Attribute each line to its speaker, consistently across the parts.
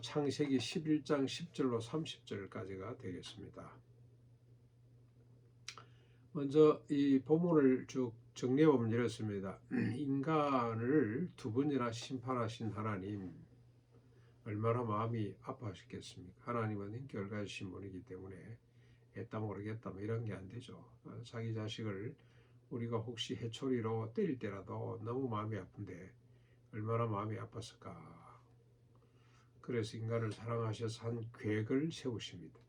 Speaker 1: 창세기 11장 10절로 30절까지가 되겠습니다. 먼저 이 본문을 쭉 정리해보면 이렇습니다. 인간을 두 번이나 심판하신 하나님, 얼마나 마음이 아파하셨겠습니까? 하나님은 인격을가지신 분이기 때문에 했다 모르겠다 뭐 이런 게 안 되죠. 자기 자식을 우리가 혹시 해초리로 때릴 때라도 너무 마음이 아픈데 얼마나 마음이 아팠을까. 그래서 인간을 사랑하셔서 한 계획을 세우십니다.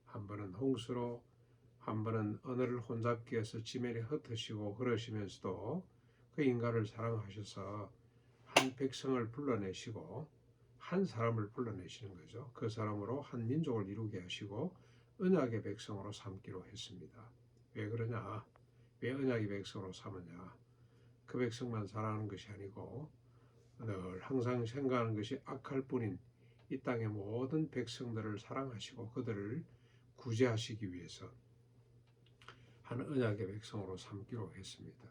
Speaker 1: 한 번은 홍수로, 한 번은 언어를 혼잡게 해서 지면에 흩으시고 그러시면서도 그 인간을 사랑하셔서 한 백성을 불러내시고 한 사람을 불러내시는 거죠. 그 사람으로 한 민족을 이루게 하시고 언약의 백성으로 삼기로 했습니다. 왜 그러냐? 왜 언약의 백성으로 삼느냐? 그 백성만 사랑하는 것이 아니고 늘 항상 생각하는 것이 악할 뿐인 이 땅의 모든 백성들을 사랑하시고 그들을 구제하시기 위해서 한 언약의 백성으로 삼기로 했습니다.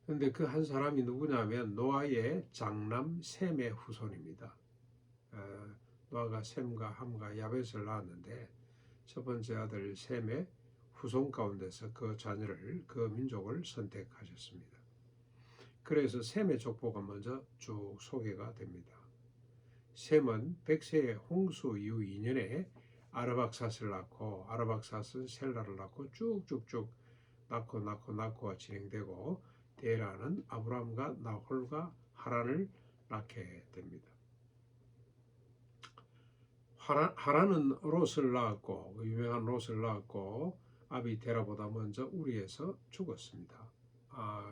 Speaker 1: 그런데 그 한 사람이 누구냐면 노아의 장남 셈의 후손입니다. 노아가 셈과 함과 야벳을 낳았는데 첫 번째 아들 셈의 후손 가운데서 그 자녀를, 그 민족을 선택하셨습니다. 그래서 셈의 족보가 먼저 쭉 소개가 됩니다. 셈은 100세의 홍수 이후 2년에 아르박삿을 낳고 아르박삿은 셀라를 낳고 쭉쭉쭉 낳고가 진행되고 데라는 아브람과 나홀과 하란을 낳게 됩니다. 하란은 롯을 낳았고 유명한 롯을 낳았고 아비 데라보다 먼저 우리에서 죽었습니다.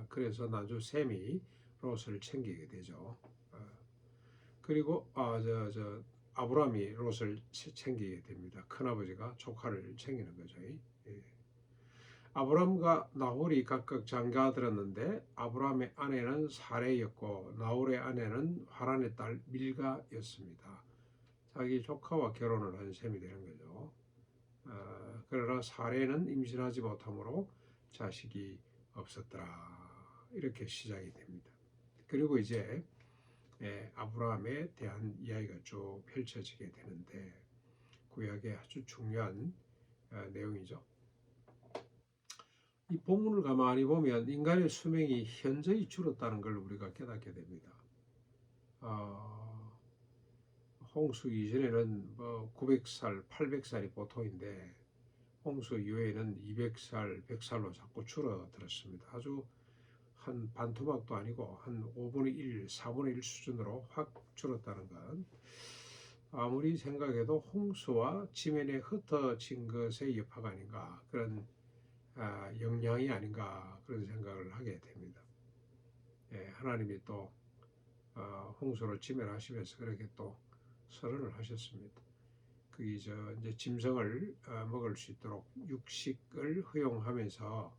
Speaker 1: 그래서 나중 셈이 롯을 챙기게 되죠. 그리고 아브람이 롯을 챙기게 됩니다. 큰아버지가 조카를 챙기는 거죠. 예. 아브람과 나홀이 각각 장가 들었는데 아브람의 아내는 사레였고 나홀의 아내는 하란의 딸 밀가였습니다. 자기 조카와 결혼을 한 셈이 되는 거죠. 그러나 사레는 임신하지 못하므로 자식이 없었더라. 이렇게 시작이 됩니다. 그리고 이제 아브라함에 대한 이야기가 쭉 펼쳐지게 되는데 구약의 아주 중요한 내용이죠. 이 본문을 가만히 보면 인간의 수명이 현저히 줄었다는 걸 우리가 깨닫게 됩니다. 홍수 이전에는 900살, 800살이 보통인데 홍수 이후에는 200살, 100살로 자꾸 줄어들었습니다. 아주 한 반토막도 아니고 한 5분의 1, 4분의 1 수준으로 확 줄었다는 건 아무리 생각해도 홍수와 지면에 흩어진 것의 여파가 아닌가, 그런 영향이 아닌가, 그런 생각을 하게 됩니다. 하나님이 또 홍수를 지면하시면서 그렇게 또 선언을 하셨습니다. 이제 짐승을 먹을 수 있도록 육식을 허용하면서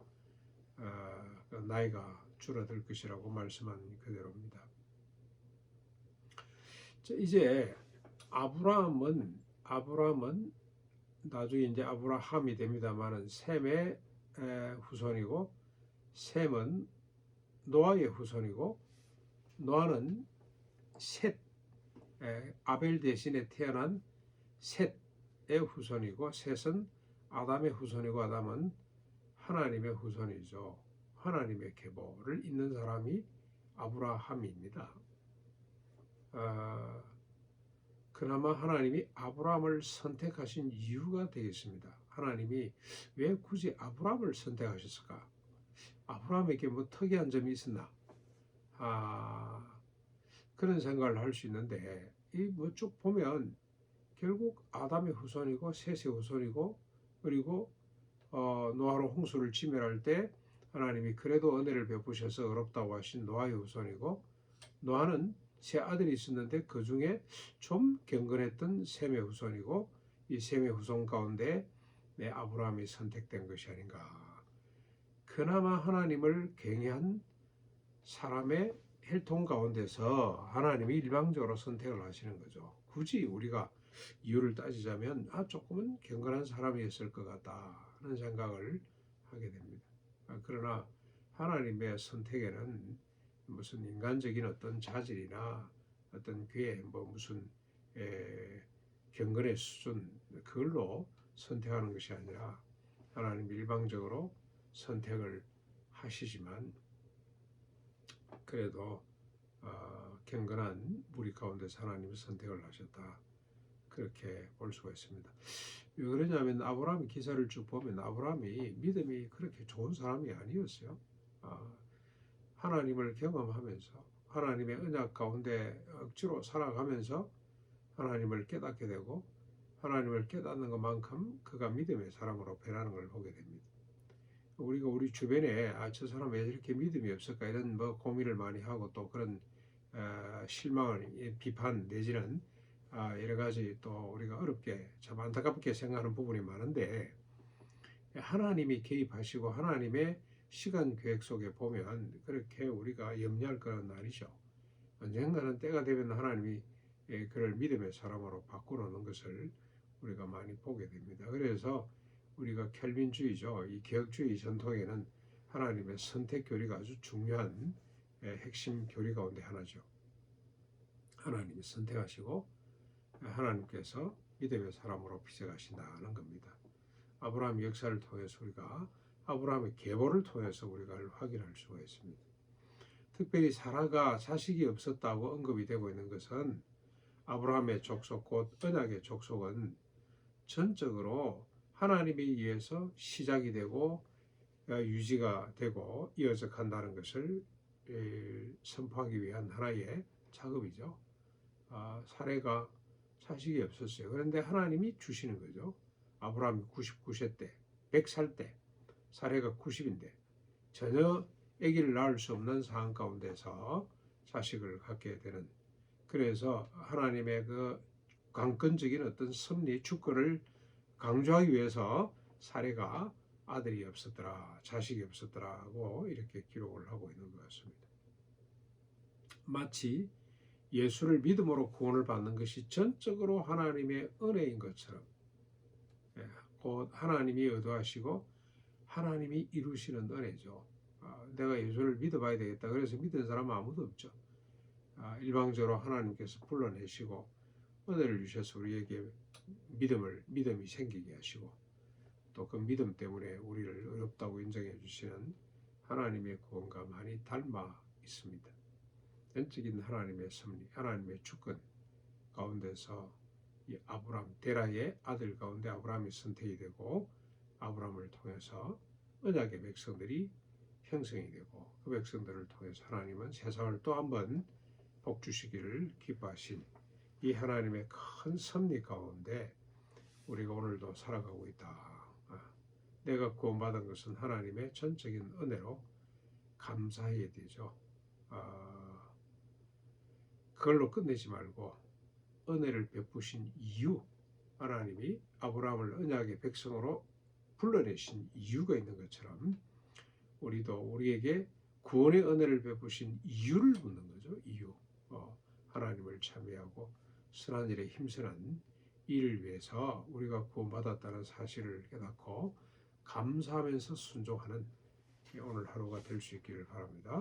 Speaker 1: 나이가 줄어들 것이라고 말씀한 그대로입니다. 이제 아브라함은 나중에 이제 아브라함이 됩니다만은 셈의 후손이고 셈은 노아의 후손이고 노아는 셋, 아벨 대신에 태어난 셋의 후손이고 셋은 아담의 후손이고 아담은 하나님의 후손이죠. 하나님의 계보를 잇는 사람이 아브라함입니다. 그나마 하나님이 아브라함을 선택하신 이유가 되겠습니다. 하나님이 왜 굳이 아브라함을 선택하셨을까? 아브라함에게 뭐 특이한 점이 있었나? 그런 생각을 할 수 있는데 이 뭐 쭉 보면 결국 아담의 후손이고 셋의 후손이고 그리고 노아로 홍수를 지멸할 때 하나님이 그래도 은혜를 베푸셔서 어렵다고 하신 노아의 후손이고 노아는 세 아들이 있었는데 그 중에 좀 경건했던 셈의 후손이고 이 셈의 후손 가운데 아브라함이 선택된 것이 아닌가. 그나마 하나님을 경외한 사람의 혈통 가운데서 하나님이 일방적으로 선택을 하시는 거죠. 굳이 우리가 이유를 따지자면 조금은 경건한 사람이었을 것 같다 하는 생각을 하게 됩니다. 그러나 하나님의 선택에는 무슨 인간적인 어떤 자질이나 어떤 괴 무슨 경건의 수준 그걸로 선택하는 것이 아니라 하나님 일방적으로 선택을 하시지만 그래도 경건한 무리 가운데서 하나님이 선택을 하셨다. 그렇게 볼 수가 있습니다. 왜 그러냐면 아브라함 기사를 쭉 보면 아브라함이 믿음이 그렇게 좋은 사람이 아니었어요. 하나님을 경험하면서 하나님의 언약 가운데 억지로 살아가면서 하나님을 깨닫게 되고 하나님을 깨닫는 것만큼 그가 믿음의 사람으로 변하는 걸 보게 됩니다. 우리가 우리 주변에 저 사람 왜 이렇게 믿음이 없을까 이런 고민을 많이 하고 또 그런 실망을 비판 내지는 여러 가지 또 우리가 어렵게 참 안타깝게 생각하는 부분이 많은데 하나님이 개입하시고 하나님의 시간 계획 속에 보면 그렇게 우리가 염려할 건 아니죠. 언젠가는 때가 되면 하나님이 그를 믿음의 사람으로 바꾸는 것을 우리가 많이 보게 됩니다. 그래서 우리가 켈빈주의죠. 이 개혁주의 전통에는 하나님의 선택 교리가 아주 중요한 핵심 교리 가운데 하나죠. 하나님이 선택하시고 하나님께서 믿음의 사람으로 빚어가신다는 겁니다. 아브라함 역사를 통해서 우리가 아브라함의 계보를 통해서 우리가 확인할 수가 있습니다. 특별히 사라가 자식이 없었다고 언급이 되고 있는 것은 아브라함의 족속 곧 언약의 족속은 전적으로 하나님에 의해서 시작이 되고 유지가 되고 이어져 간다는 것을 선포하기 위한 하나의 작업이죠. 사례가 자식이 없었어요. 그런데 하나님이 주시는 거죠. 아브라함이 99세 때, 100살 때, 사례가 90인데 전혀 아기를 낳을 수 없는 상황 가운데서 자식을 갖게 되는, 그래서 하나님의 그 강권적인 어떤 섭리, 주권을 강조하기 위해서 사례가 아들이 없었더라, 자식이 없었더라고 이렇게 기록을 하고 있는 것 같습니다. 마치 예수를 믿음으로 구원을 받는 것이 전적으로 하나님의 은혜인 것처럼 곧 하나님이 의도하시고 하나님이 이루시는 은혜죠. 내가 예수를 믿어봐야 되겠다. 그래서 믿은 사람은 아무도 없죠. 일방적으로 하나님께서 불러내시고 은혜를 주셔서 우리에게 믿음이 생기게 하시고 또 그 믿음 때문에 우리를 의롭다고 인정해 주시는 하나님의 구원과 많이 닮아 있습니다. 전적인 하나님의 섭리, 하나님의 주권 가운데서 이 아브라함, 데라의 아들 가운데 아브라함이 선택이 되고 아브라함을 통해서 언약의 백성들이 형성이 되고 그 백성들을 통해서 하나님은 세상을 또 한 번 복 주시기를 기뻐하신 이 하나님의 큰 섭리 가운데 우리가 오늘도 살아가고 있다. 내가 구원받은 것은 하나님의 전적인 은혜로 감사해야 되죠. 그걸로 끝내지 말고 은혜를 베푸신 이유, 하나님이 아브라함을 언약의 백성으로 불러내신 이유가 있는 것처럼 우리도 우리에게 구원의 은혜를 베푸신 이유를 묻는 거죠. 이유. 하나님을 참여하고 선한 일에 힘쓰는 일을 위해서 우리가 구원받았다는 사실을 깨닫고 감사하면서 순종하는 오늘 하루가 될 수 있기를 바랍니다.